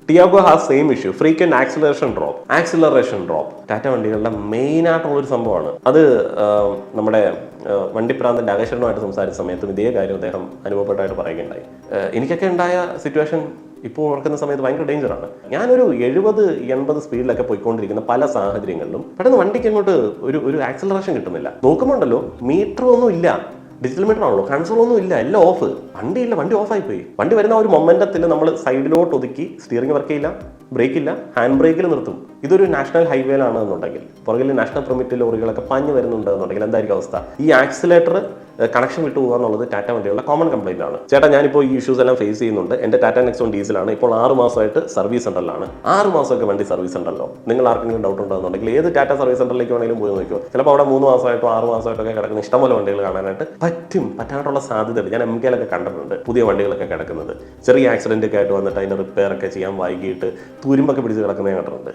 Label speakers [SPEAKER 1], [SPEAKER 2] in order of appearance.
[SPEAKER 1] Tiago has same issue, frequent acceleration drop. Tata വണ്ടികളുടെ main ആയിട്ടുള്ളൊരു സംഭവമാണ് അത്. നമ്മുടെ വണ്ടിപ്രാന്തന്റെ അകശരണമായിട്ട് സംസാരിച്ച സമയത്തും ഇതേ കാര്യം അദ്ദേഹം അനുഭവപ്പെട്ടായിട്ട് പറയുകയുണ്ടായി. എനിക്കൊക്കെ ഉണ്ടായ സിറ്റുവേഷൻ ഇപ്പോൾ ഓർക്കുന്ന സമയത്ത് ഭയങ്കര ഡേഞ്ചറാണ്. ഞാനൊരു 70-80 സ്പീഡിലൊക്കെ പോയിക്കൊണ്ടിരിക്കുന്ന പല സാഹചര്യങ്ങളിലും പെട്ടെന്ന് വണ്ടിക്ക് അങ്ങോട്ട് ഒരു ആക്സിലറേഷൻ കിട്ടുന്നില്ല. നോക്കുമ്പോണ്ടല്ലോ മീറ്റർ ഒന്നും ഇല്ല, ഡിജിറ്റൽ മീറ്റർ ആണല്ലോ, കൺസോൾ ഒന്നും ഇല്ല, എല്ലാം ഓഫ്. വണ്ടി ഓഫായി പോയി. വണ്ടി വരുന്ന ഒരു മൊമെന്റത്തിൽ നമ്മൾ സൈഡിലോട്ട് ഒതുക്കി സ്റ്റീറിംഗ് വർക്ക് ചെയ്യില്ല, ബ്രേക്ക് ഇല്ല, ഹാൻഡ് ബ്രേക്കിൽ നിർത്തും. ഇതൊരു നാഷണൽ ഹൈവേയിലാണ് എന്നുണ്ടെങ്കിൽ, പുറകിൽ നാഷണൽ പെർമിറ്റ് ലോറികളൊക്കെ പാഞ്ഞു വരുന്നുണ്ട് എന്നുണ്ടെങ്കിൽ എന്തായിരിക്കും അവസ്ഥ? ഈ ആക്സിലേറ്റർ കണക്ഷൻ വിട്ടു പോകുക എന്നുള്ളത് ടാറ്റ വണ്ടികളുടെ കോമൺ കംപ്ലൈന്റ് ആണ്. ചേട്ടാ, ഞാനിപ്പോൾ ഈ ഇഷ്യൂസ് എല്ലാം ഫേസ് ചെയ്യുന്നുണ്ട്. എൻ്റെ ടാറ്റ നെക്സോൺ ഡീസലാണ്, ഇപ്പോൾ 6 മാസമായിട്ട് സർവീസ് സെന്ററിലാണ്. 6 മാസമൊക്കെ വണ്ടി സർവീസ് സെന്ററിലോ? നിങ്ങൾ ആർക്കെങ്കിലും ഡൗട്ട് ഉണ്ടെന്നുണ്ടെങ്കിൽ ഏത് ടാറ്റ സർവീസ് സെന്ററിലേക്ക് വേണമെങ്കിലും പോയി നോക്കിയോ. ചിലപ്പോൾ അവിടെ 3 മാസമായിട്ടോ 6 മാസമായിട്ടൊക്കെ കിടക്കുന്ന ഇഷ്ടംപോലെ വണ്ടികൾ കാണാനായിട്ട് പറ്റാനുള്ള സാധ്യതയുണ്ട്. ഞാൻ MKയിലൊക്കെ കണ്ടിട്ടുണ്ട് പുതിയ വണ്ടികളൊക്കെ കിടക്കുന്നത്. ചെറിയ ആക്സിഡന്റ് ഒക്കെ ആയിട്ട് വന്നിട്ട് അതിന്റെ റിപ്പയർ ഒക്കെ ചെയ്യാൻ വൈകിട്ട് തുരുമ്പൊക്കെ പിടിച്ച് കിടക്കുന്നത് കണ്ടിട്ടുണ്ട്.